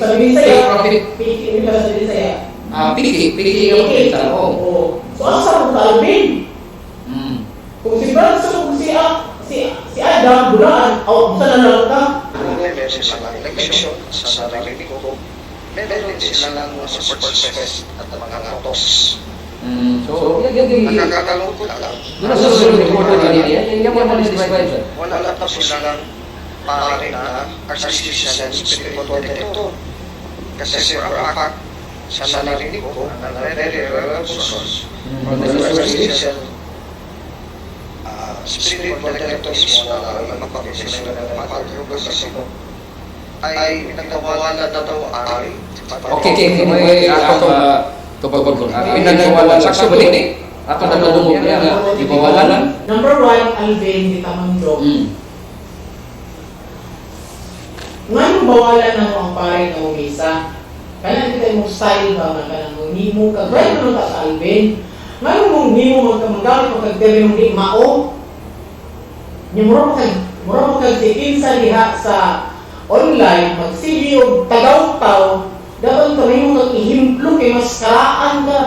sa Bisaya. Piki ba sa Bisaya? Piki yung kita. Oo. So, asa mo sa Alvin? Kung si Brad, kung si Adam, bulaan, o saan na lang ka? Meron silang eleksyon sa sarili ko. Meron silang support space at mga autos. So, Nakakalungkot lang. susunod yung photo kanina yan. Yung mo describe. Wala na silang pare na artificial spiritual detector. Kasi for a fact, sa sarili ko, nare-reversos. Artificial spiritual detector is mapapagsisin na mapag-rugas kasi ay nagkawala na daw ari. Okay. May kapag pinagkawalan sa balik. Ato na lumog niya nga. Ibawalan. Number 1, Alvin, di tamang joke. Ngayon bawalan na mo ang pare na umisa. Kaya kita yung style ba na kanang hindi mo kagaya mo ka sa Alvin. Ngayon mo hindi mo magkamagamit magkagdari mo di mao. Mura mo kag sikin sa liha sa online, magsili o tagaw-taw, dapat kami mo kag ihimplo kay maskaraan ka.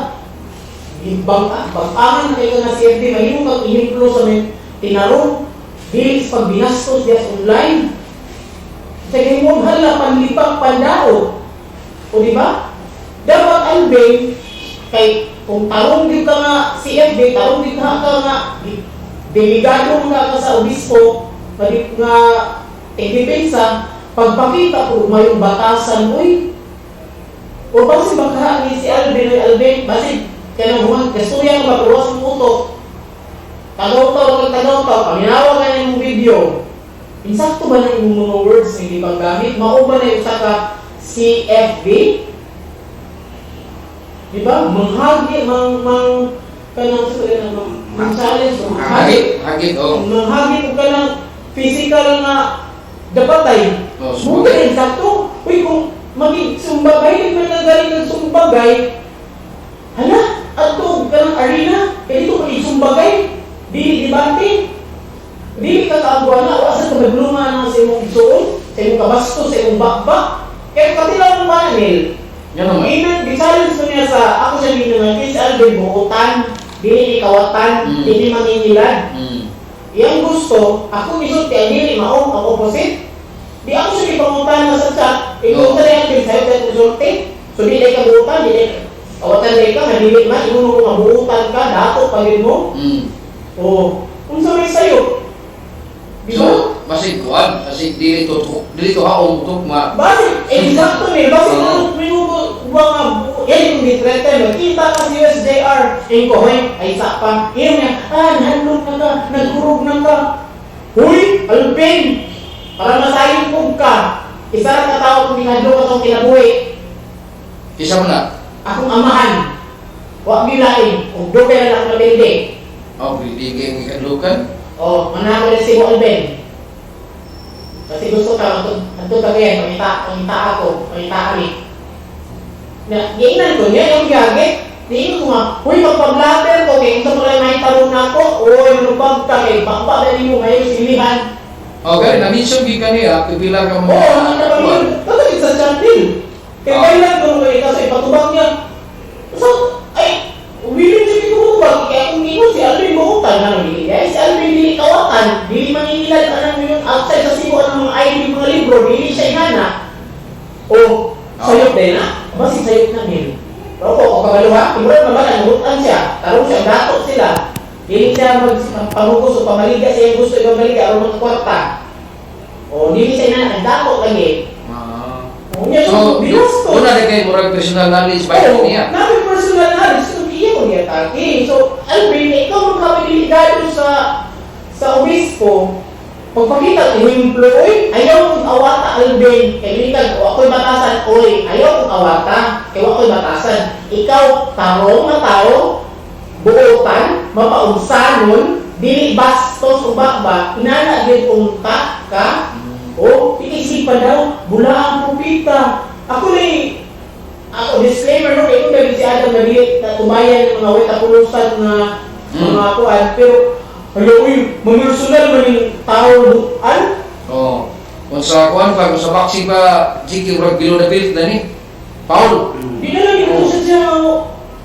Bang-angan kayo na CFD, mahimo kag ihimplo sa may tinarong, bilis pag binastos diya online. Sige mo hala panlipak pandao. O di ba? Dapat Alvin kay kung tarong din ka nga CFD, tarong din ka nga delegado nga ka sa obispo, pwede nga depensa, pagpakita ko mayong batasan, uy. O basi baka ni si Alvin, basi kanang human, kasuya nga matuwas ng utok. Tagaw-taw, paminawa ka na yung video. Insakto ba na yung mga words na hindi pang gamit? Mao ba na yung saka CFB? Diba? Manghagi, kanang challenge, Hagit, oh. manghagi ko kanang physical nga dapatay. Muna rin, sakto. Uy, kung maging sumbagay, hindi man galing ng sumbagay, hala, ato, kanang arena, kaya dito maging sumbagay, di dibante. Dili ka kaagwa na, wala sa kabagluma na sa imong isuon, sa imong kabasto, sa imong bakbak. Kaya katilang manil. Yan naman. Di-challenge ko niya sa, ako siya dito nga, Chris Alvin, buutan, dili ikawatan, dili manginilad. Yang gusto, ako isot kaya dili maong ang opposite. Di ako siya ipangutan na sa chat, ikaw na yan, sa'yo tayo kusulti. So di ka buutan, dili kawatan na ikaw, dili man, inuno ko mabuutan ka, dato pagin mo. O, kung sa may sa'yo, di ba? So, masig kuwan, kasi dili to haong tukma. Basi, exacto ni, basi minuto mga yan yung ditrete, kita ka si USJR, yung kohoy, ay isa pa, yun niya, nahandog na ka, nagkurog na ka. Huy, Alvin, para masayin po ka, isa na katawag kung tinadlo ka itong kinabuhi. Isa mo na? Akong amahan, huwag bilain, kung doon ka na lang mabindi. Hindi kayo ikadlukan? Manahan ko rin si Alvin. Kasi gusto ka, ito ka ngayon, pangita ako, pangita kami. Giinan ko niya, yung gagit. Tingin ko nga, huy, magpa-blatter ko, kaya ito mo lang may talong na ako, manubag ka, kaya bakba na mo ngayon silihan. Okay, na-mention ka niya, pipila ka mo. Ano na ba yun? Tatagit sa chantil. Kaya kailan ko nung ikaw sa ipatubang niya. So, willing siya pinubag, kaya kung ino si Alvin buutan na nang hindi. Si Alvin dili kawatan, dili manginilad ka nang yung outside sa sibo ng mga ID, mga libro, dili siya inana. Sayop din na? Basi sayop na din. Pero kung kagaluha, imulan naman, nanutan siya, tarong siya, dato sila. Dili siya magpamugos o pamaliga siya yung gusto yung pamaliga, o mga kwarta. Dili siya inana, dato lagi. So, doon na kayo murag personal knowledge ba yun niya? Namin personal knowledge, so iya ko niya taki. So, Alvin, ikaw magkabilidado sa obispo, pagpakita ko yung employee, ayaw kong awata, Alvin, kaibigan ko, ako'y batasan, ayaw kong awata, kaya ako'y batasan. Ikaw, tarong na tao, buotan, mapaunsanon, dili bastos o bakba, inana din unta ka, ikisipan daw, bulaan pupita. Ako disclaimer no, ito dahil si Adam na tumayan ng mga wetapulusan na mga kuhan, pero uy, mamersunal man yung tao luan. Kung sa kuan pa, kung sa boxing pa, Jiki, urag below the belt na ni. Foul. Di na lang ito siya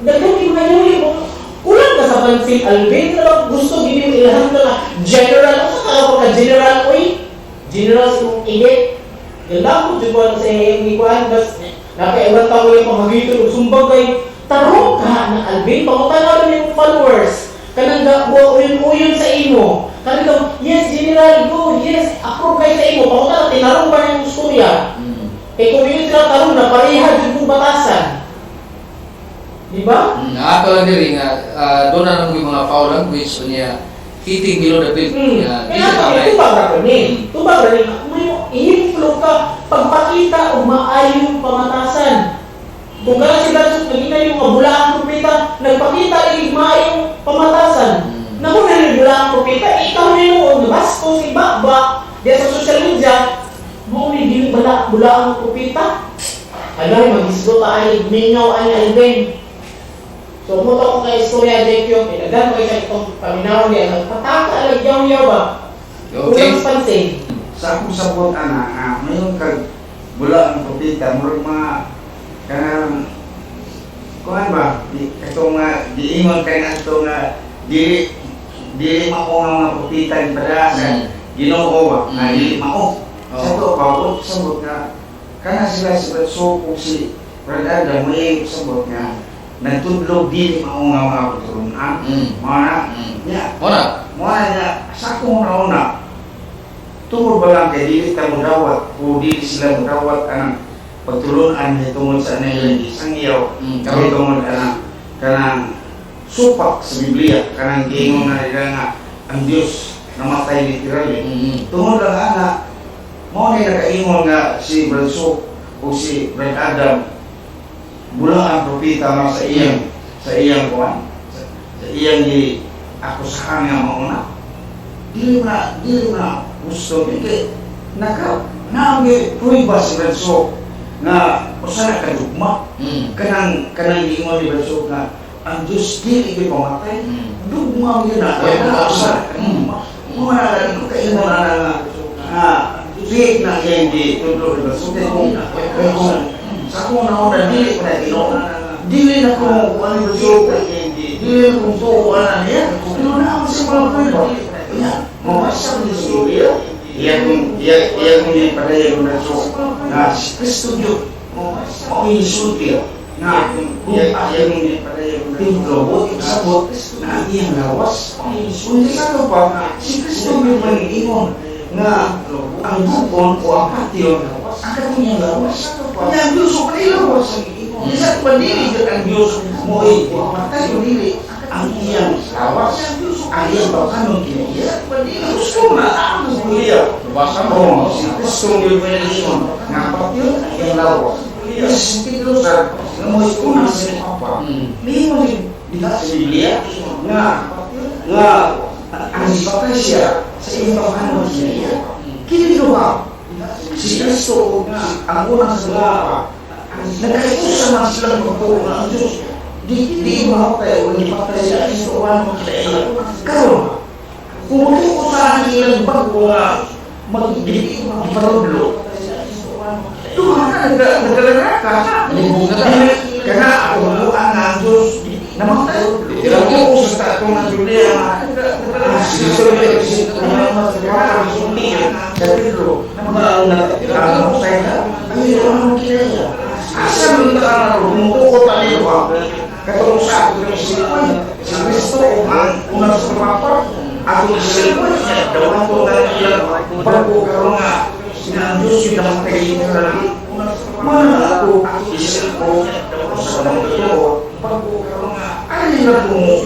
dagang imayaw yung kulang ka sa pansin, Alvin, na gusto gini mo ilahan ka general, ano ka general, oy? General sa mong init. Yan lang ko, dyan sa hindi ko bas, nakaiwan tao yung pamagito, sumbag kay, tarong ka na Alvin, pangutanaw yung followers, kanang uyon sa imo, kanang yes, general, go, yes, approve kayo sa imo, pangutanaw, tinarong ba yung istorya? Eh kung yun sila tarong na pareha dyan kong batasan. Di ba? Ato lang diri nga doon na lang yung mga foul language niya hitting below the belt. Kaya ito ba rin? Ito ba rin? I-inflow ka pagpakita o maayong pamatasan. Kung gano'n sila nagina yung mga bulaang propeta, nagpakita yung maayong pamatasan. Naku na yung bulaang propeta, ikaw na yung nabastos, iba-ba, diya sa social media, mo ni yung bulaang propeta. Agay, mag-islo ka ay, mingaw ay Alvin. So, mo ko kay istorya dito yung pinagan ko sa itong paminaw niya. Nagpataka, alagyaw-yaw ba? Kulang pansin. Sa akong sabot, anak, mayroon kag bula ang propita, murag mga kanang kuhan ba? Ito nga, diingon kayo na ito nga dili mao nga mga propita ni Padasa, Ginoo ba? Na dili mao. Sa ito, pagod, sabot nga, kana sila so kung si Brad Adam, may sabot nga, nagtudlog dili mao nga mga pagturunan. Mga niya, sa akong nauna, tungkol ba lang kay dili ka mudawat o dili sila mudawat ang pagtulunan niya tungkol sa anay isang iyaw kaya tungkol kanang supak sa Biblia kanang gingon na nila nga ang Diyos namatay literally tungkol lang anak mo na nakaingon nga si Brad Sok o si Brad Adam bulang ang propita no, sa iyang kuwan sa iyang akusahan nga mauna dili na gusto kay naami prueba si Benso na usa na kadugma kanang ingon ni Benso nga ang Diyos dili gyud pamatay dugma gyud na usa mo na ko kay mo na dili na hindi tudlo ni Benso kay kung sa ko na una dili ko na Ginoo dili na ko ani Benso dili na ko tuo ana niya pero na ang mga prueba mawasa ni Surya yang daripada yang Rasul na si Kristo Diyo ang isulti na yang daripada yang Rasul sabot na iyang lawas kundi sa pa si Kristo Diyo mangingon nga ang bukon o ang patio ang kanyang lawas ang Diyos o panilawas isa pandili ang Diyos mo ay patay o dili ang iyang lawas ang iyang pagkanon kinaiya gusto na ang Biblia si Kristo yung pinag-iyon nga patyo ang iyang lawas yes, sentido sa mo ikunang sa Papa may mo dila sa Biblia nga ang ipatay siya sa iyang pagkanon kinaiya kinilo ba si Kristo ang unang sa Papa nagkaiusa na silang magpupo ng Diyos di mahapay o ipatay siya isuwan mo sa iyo karon kung mag-uusahan ilang bago nga mag-iparudlo tuhan ka nagkalaga ka kaya ako buwan na ang Diyos namatay mag-uusa sa itong ng Julia sinusunod sa Pedro asa mo ka rumutukot na niyo ba katulong sa ato ng silipon si Kristo ang unang sa Papa atong silipon daw ito na ilang pagkakaroon nga sinang Diyos yung namatay literally mana ako isilipon sa mga ito pagkakaroon nga alin na kung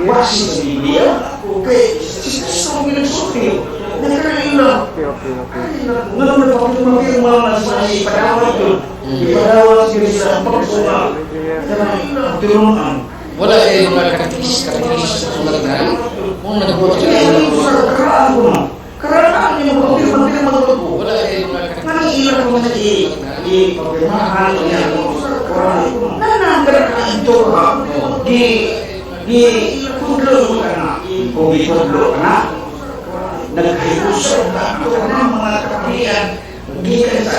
basi sa Biblia kay si Kristo ang ginagsuti nagkailang ngayon nagpapatumakir mga nasa ipadawat yun ipadawat yun sa pagpunga tulungan wala mga katikis sa sulat na kung nagbuhat karaan ko na karaan niya magpapir magpapir wala mga katikis nang ilang ko na pagpirmahan niya nananggaran ka ito ka di kudlo ka na kung itudlo ka na nagkayusap na mga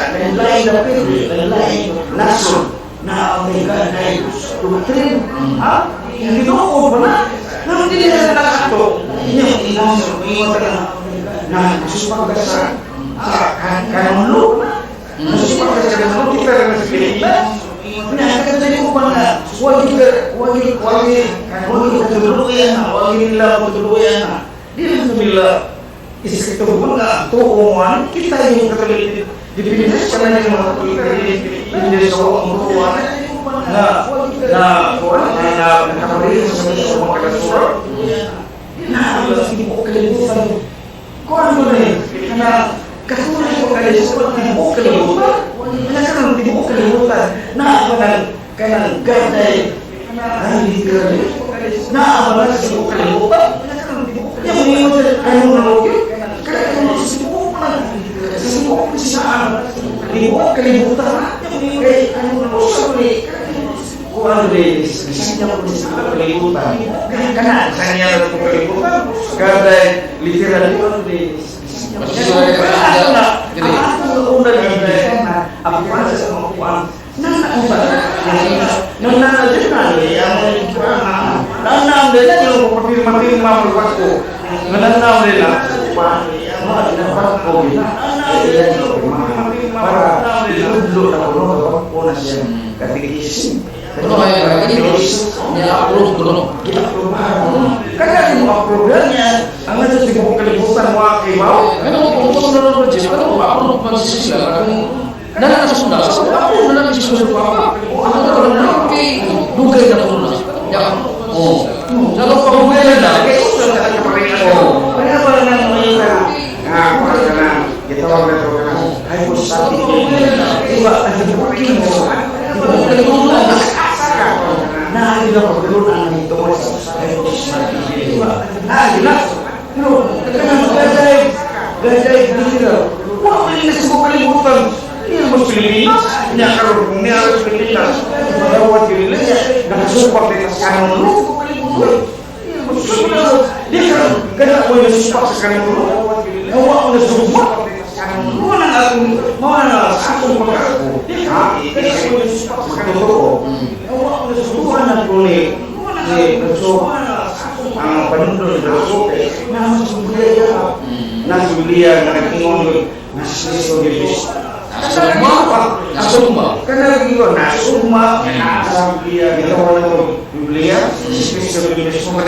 sa lain-lain na pwede, lain-lain nasod na ang mga na doktrin. Hindi doon ba na? Nang hindi na nakato, hindi ang inasod, na susupag ka sa kanulo. Susupag ka sa kanulo, kita rin sa Pilipinas. Nakakadali ko ba na huwag katuluyan na, huwag nila matuluyan na. Di lang nila iskito mo na tuungan, kita yung katolik di Pilipinas, pala yung mga katolik di Pilipinas ang tuungan na nakaparin sa mga kalasura. Hindi mo kalimutan. Kung ano na yun, na katulad ko kalimutan, hindi mo kalimutan. Hindi mo kalimutan na kanang gaday hindi na amalan sa mo kalimutan. Yung mga ano na mo yun, kaya mo sa mo hindi mo kalimutan na. Yung mga ano na mo sa mo kung ano rin, isa niya ko sa kalimutan. Kana, sa niya na kung kalimutan, gaday literal yun rin. Una din ang para sa mga kuwan Ano kaya ini nila-upload ko no? Kaya yung upload niya, ang nasa siguro kalimutan mo akibaw. Ano kung gusto na lang Jess, ano upload man sila kung nana sa sunda, upload na lang Jess ko pa. Ano ka lang kay dugay na ko na. Ya. Oh. Sa ko pa na kay uso na ka pareha. Oh. Kaya pala nang may para na gitawag na to na. Ay ko sa iba ang pagkikin mo. Kalimutan na hindi na pagkalunan ng ito mo sa ayo diba? Gila. Pero gaday dito. Wala rin na sa kalimutan. Hindi mo Pilipinas. Niya karon kung niya sa Pilipinas. Bawat dili nakasupak din sa kanon. Hindi mo Pilipinas. Di karon kada ko yung supak sa kanon. Nawa ko na supak mo na sa akong pagkako. Kasi ko yung supak sa kanon. Subukan na po ni ang panundol na sote na nasuliya na nag-ingon na Kristo Diyos. Nasuma. Karena lagi ko, nasuma, nasuliya, ginawa na ko Biblia, Kristo Diyos, mga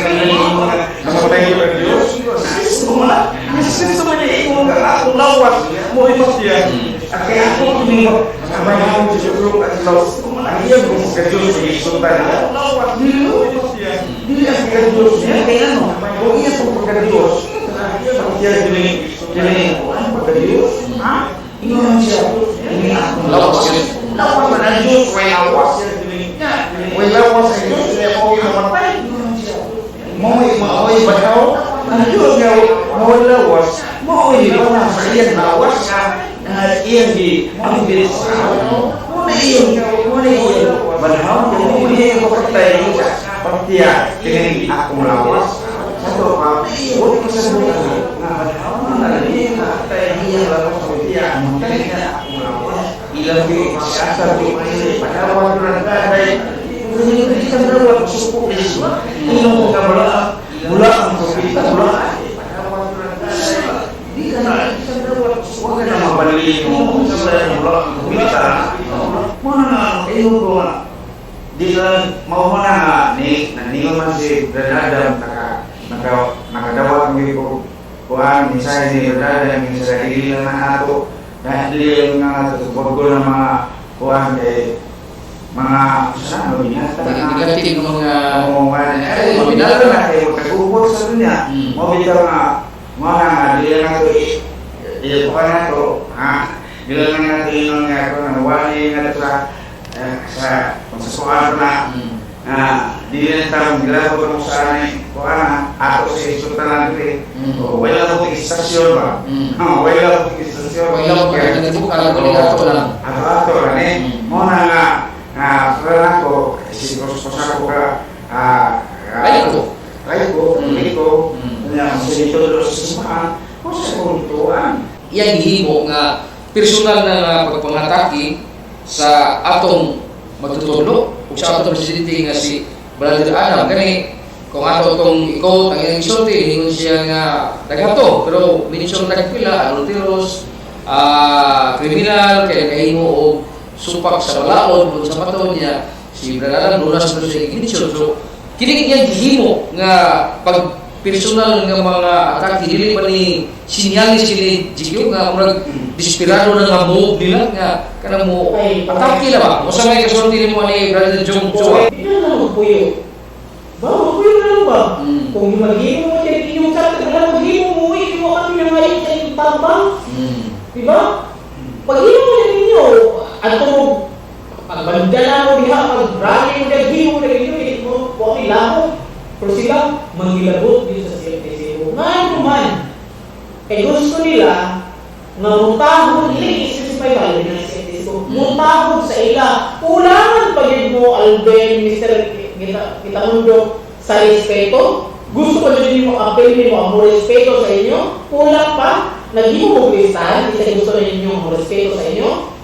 namatay ko ng Diyos, nasuma, Kristo niya akong lawas, mo ipas siya. At kaya ako tumingo, kasama ko sa Diyos at lawas, ang iya kung sa Diyos ay sultan na, dili ang pagka-Diyos niya, kaya ano, kung iya kung pagka-Diyos, pag siya dili ang pagka-Diyos, ingon siya, ini akong lawas. Lawas na ang Diyos, may lawas. May lawas ang Diyos, niya po yung namatay. Mao'y bataw, ang Diyos niya, mao'y lawas, mao'y lawas, sa iyang lawas na iyang di, ang bilis sa muna iyong bataw, muna iyong kapatay, pagtiya, kinin akong lawas. Satu pa, huwag ko sa buhay na bataw, na iyong kapatay, iyong lawas, pagtiya, kinin akong lawas. Ilang di, masyasar di, pagkawag na nagkaday, hindi ka dapat suko Yesus. Ilang ka mula ang propeta, mula pagkawag na nagkaday, di ka dapat huwag ka na mabalin mo sa mula ang propeta. Muna nga, ayun ko nga, di lang, maumuna nga, nandiyo man si Brad Adam, nakadawat ng ko kuhaan, minsan si Brad Adam, minsan hindi lang na ato, dahil lang nga ato, huwag ko ng mga kuhaan, mga saan, binata na negatif mga binata na kayo, magkagubot sa dunya, mabitaw nga, mga nga, di lang nga ito, kuhaan na ito, di lang nga ito yung nga ito, nawali nga ito sa pagsasukan na di rin tarong gilabot mo sa anay kung ato sa isultanan rin wala ko istasyon ba? Wala ko istasyon wala ko ato lang ato lang mo na nga pala ko siguro ko ka liko niya masinito doon sa sumahan o sa kultuan yan himo nga personal na pagpangatake sa atong magtutulog o sa atong presidente nga si Brother Adam kani kung ato itong ikaw ang isulti hingon siya nga naghato pero minsan nagpila adulteros kriminal kaya kahimo o supak sa balaod o sa maton niya si Brother Adam lunas na siya iginitsyon so kini niya gihimo nga pag personal nga mga atake dili pa ni sinyalis sila jigyo nga murag desperado na nga move nila nga kanang mo atake na ba o sa may kasulti mo ni Brother Jong Chua Hindi na lang magpuyo. Ba, magpuyo na lang ba? Kung maghimo mo siya inyong sakit, maghimo mo, hindi mo kami na ngayon sa inyong tambang. Diba? Paghimo mo na ninyo, ato mo, pagbanda na mo diha, pag-rally mo na, himo mo na ninyo, hindi mo, kung kami lamok. Pero sila, manggilabot din sa CFTC. Ngayon naman, eh gusto nila, nga mutahod, hindi isisipay ba yun ng CFTC. Mutahod sa ila, kulangan pa yun mo, Alben, Mr. Gitamundo, sa respeto. Gusto ko din mo, apel mo ang respeto sa inyo. Kulang pa, naging mo listahan, isa gusto ninyo ang respeto sa inyo.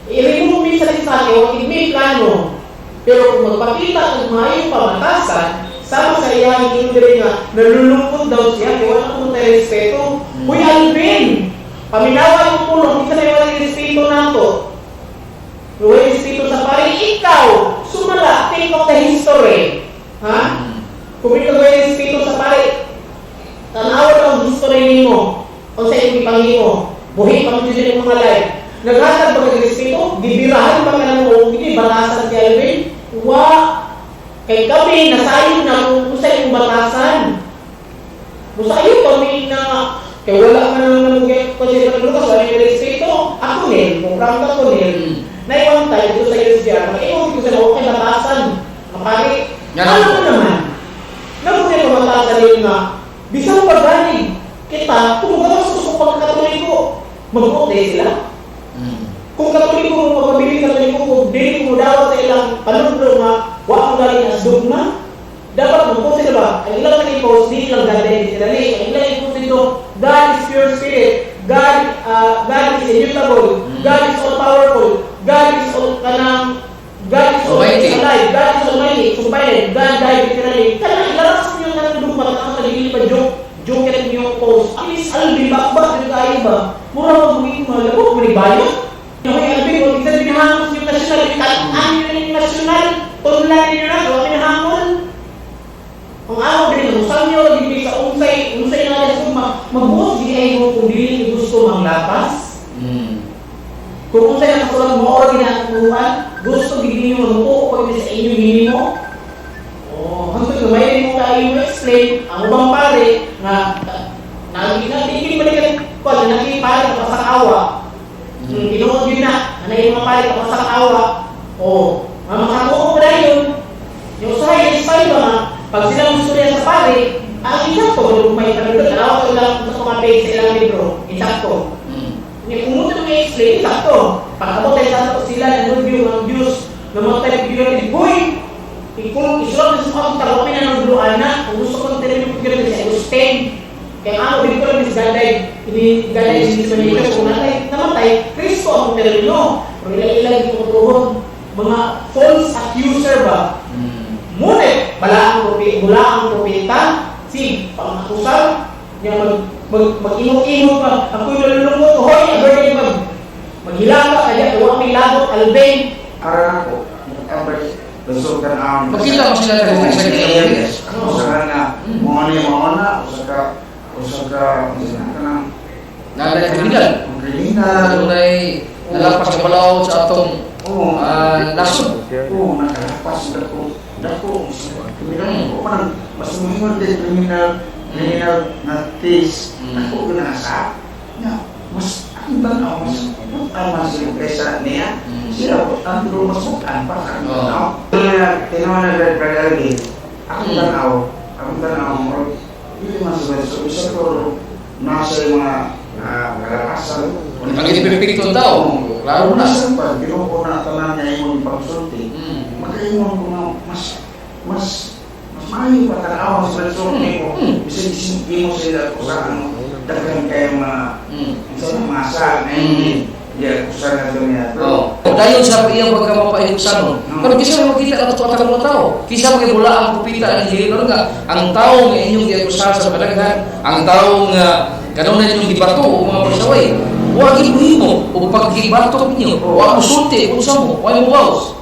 I-remove mo sa listahan, huwag may plano. Pero kung magpakita ng mayong pamatasan, sama sa iya, hindi rin nga, nalulungkot daw siya, kaya wala kong tayo respeto. Uy, Alvin! Paminawa yung pulong, isa na yung respeto na ito. Uy, respeto sa pari, ikaw, sumala, take of the history. Ha? Kung ikaw yung respeto sa pari, tanawa ang history mo, kung sa iyong ipangimo, buhay pa mo dyan yung mga life. Naghatag ba ng respeto? Bibirahan ba ka ng hindi batasan si Alvin? Kay kami, nasayon na kung sa iyong batasan. Musayo kami na, kaya wala ka nang nanugay ko siya ng lukas, wala yung respeto. Ako nil, kung rang ka ko nil. Naiwan tayo dito sa iyo siya, mag-iwan ko sa okay batasan. Mapari, ano mo naman? Nabunin ko batasan yun nga, bisang pag-ganig kita, kung magawa sa susupang katoliko, mag-vote sila. Kung katoliko, magpabiling katoliko, kung dili mo daw sa ilang panundro nga, wala mo galing as dogma, dapat mag-vote sila ba? Ang ilang nag-post, di lang ganda sila. Ang ilang i-post dito, God is pure spirit, God is immutable, God is all-powerful, God is alive, God is almighty, sumpaited, God died literally. Kaya ilaras mo yung nanundugma at ang kalili pa joke at yung post. Alis, Alvin, bakba, kayo ba? Mura mag-uwi mo, labot mo ni Bayo? Yung Alvin, kung isa binahangos yung nasyonal, kalaan yun yung nasyonal, tunlan nyo na, gawa pinahamon. Ang araw din, usang nyo, hindi sa unsay na alas mag-buos, di ay mo kung dili gusto mang lapas. Kung unsay na kasulang mo, or ginagawa, gusto hindi nyo mag-upo, pag sa inyo hindi mo. Hanggang may mo tayo explain, ang ubang pare, na hindi balikan ko, naging pare ka pasang awa. Tinuod yun na yung mga pare ka pasang awa. Makakuha ko na yun. Yung usahay, inspire ba nga, pag sila gusto rin sa pare, ang insakto, kung may tanong, alawa ko lang sa mga page sa ilang libro, insakto. Kung mo ito may explain, insakto. Pagkabot tayo sa sila, nag-review ng views, ng mga tayo ng boy, kung isulat na sa mga tarapin na ng buluan na, kung gusto kong tinanong yung pagkira sa Agustin, kaya ako din ko lang is gaday, hindi sa Manila, kung namatay, Kristo ang termino. Pero ilang yung tutuhon, mga false accuser ba? Ngunit, bala ang propeta, si pangakusal, niya mag-imot-imot pa, ako'y nalulungkot, hoy, agad maghilaka, kaya huwag may lagot, Alvin. Para ako, Lusukan ang Makita mo sila tayo sa areas. Usaha na, mga usaha ka ng nalay kriminal. Nalay nalapas ka palaw sa atong nasod. Nakalapas dako. Kriminal ko man mas muhiman din kriminal na case. Ako ginasa. Mas ang tanaw mas kaysa niya. Sila ang lumasok-an pa ka. Tinawa na lagi. Akong tanaw mo. Hindi masabay. So, isa ko nasa yung mga kalakasan. Ang ipipikton daw. Laro na. Nasa pa, pinuko na tanan niya yung pagsulti. Magkaimon ko na mas maayo pa tanaw sa pagsulti ko. Bisig-isip mo sila kung saan dagang kayo mga masa na hindi Ya, kusa na ito niya. Oh. Dayon sa iyang pagkamapahigsanon. Pero kisa mo kita ang tuwata mo tao. Kisa mo bula ang pupita ang hirino nga. Ang tao nga inyong giakusahan sa balaghan, ang tao nga kanunay inyong gibato o mga pasaway. Huwag ibuhin mo o paggibato ninyo. Huwag mo sulti kung sa mo. Huwag mo bawas.